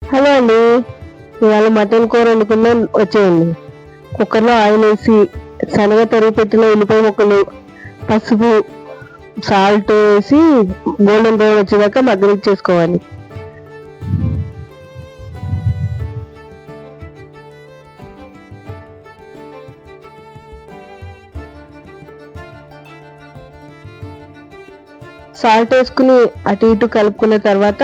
Hello అండి. ఇవాళ mutton కూర వండుకుందాం వచ్చేయండి. కుక్కర్లో ఆయిల్ వేసి శనగ తరిగి పెట్టిన ఉల్లిపాయ ముక్కలు, పసుపు, సాల్ట్ వేసి గోల్డెన్ బ్రౌన్ వచ్చేదాకా మగ్గనిచ్చేసుకోవాలి. సాల్ట్ వేసుకుని అటు ఇటు కలుపుకున్న తర్వాత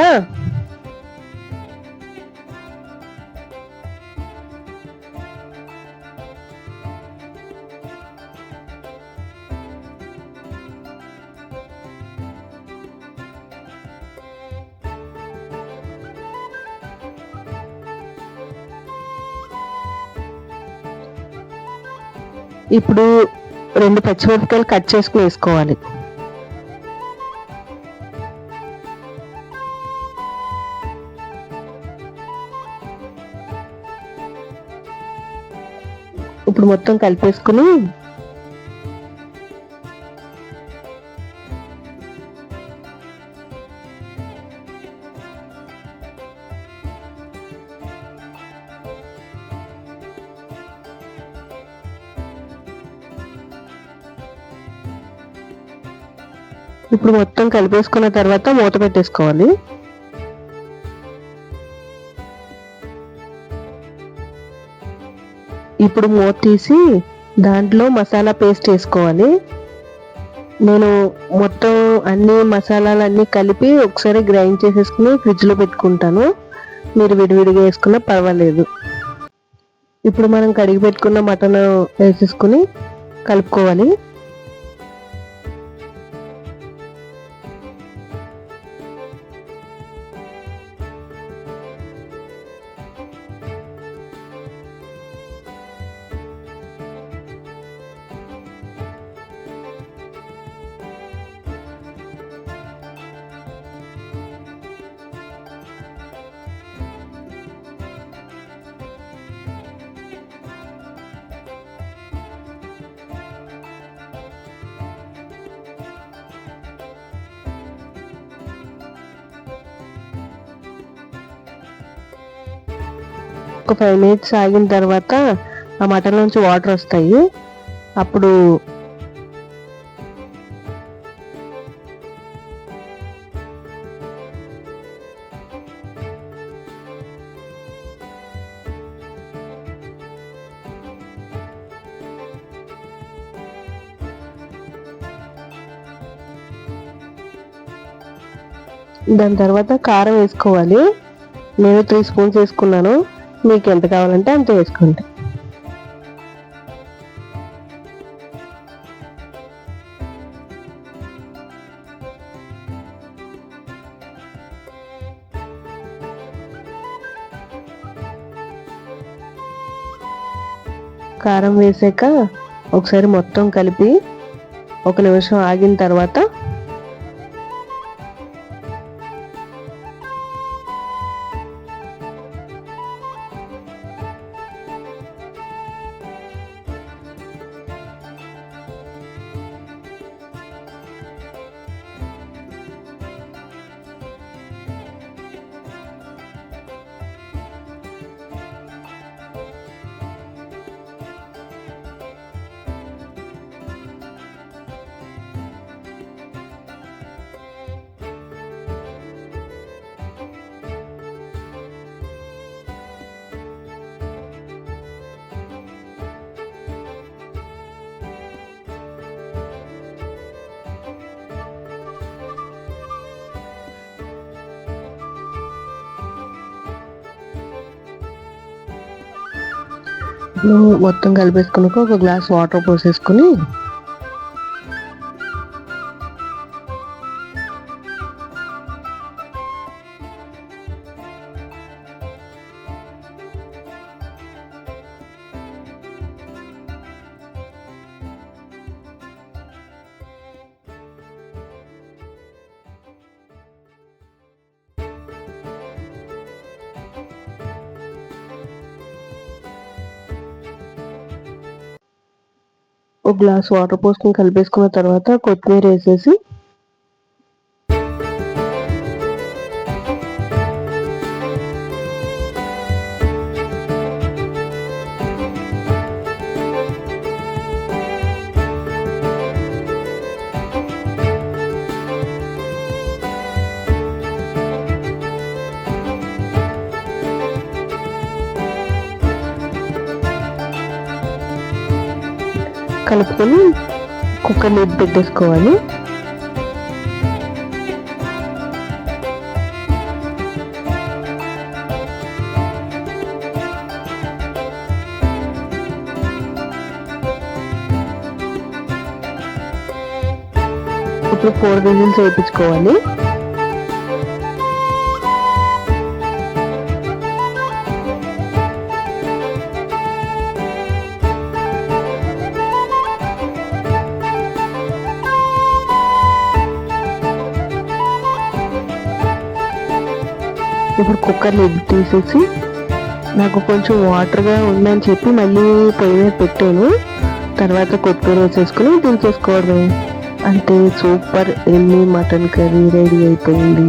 ఇప్పుడు 2 పచ్చిమిరపకాయలు కట్ చేసుకుని వేసుకోవాలి. ఇప్పుడు మొత్తం కలిపేసుకుని కలిపేసుకున్న తర్వాత మూత పెట్టేసుకోవాలి. ఇప్పుడు మూత తీసి దాంట్లో మసాలా పేస్ట్ వేసుకోవాలి. నేను మొత్తం అన్ని మసాలాలన్నీ కలిపి ఒకసారి గ్రైండ్ చేసేసుకుని ఫ్రిడ్జ్లో పెట్టుకుంటాను. మీరు విడివిడిగా వేసుకున్నా పర్వాలేదు. ఇప్పుడు మనం కడిగి పెట్టుకున్న మటన్ వేసేసుకుని కలుపుకోవాలి. ఒక 5 మినిట్స్ ఆగిన తర్వాత ఆ మటన్ నుంచి వాటర్ వస్తాయి. అప్పుడు దాని తర్వాత కారం వేసుకోవాలి. నేను 3 స్పూన్స్ వేసుకున్నాను. మీకు ఎంత కావాలంటే అంత వేసుకోండి. కారం వేసాక ఒకసారి మొత్తం కలిపి 1 నిమిషం ఆగిన తర్వాత మొత్తం కలిపేసుకున్నాక ఒక గ్లాస్ వాటర్ పోసేసుకుని ఒక గ్లాస్ వాటర్ పోసుకొని కలిపేసుకున్న తర్వాత కొత్తిమీర వేసేసి కలుపుకొని కుక్కర్ లిడ్ పెట్టేసుకోవాలి. ఇప్పుడు 4 విజిల్స్ వేయించుకోవాలి. ఇప్పుడు కుక్కర్ లిడ్ తీసేసి నాకు కొంచెం వాటర్గా ఉందని చెప్పి మళ్ళీ పొయ్యి మీద పెట్టాను. తర్వాత కొత్తిమీర వేసేసుకుని దించేసుకోవడమే. అంటే super Emmy mutton curry ready అయిపోయింది.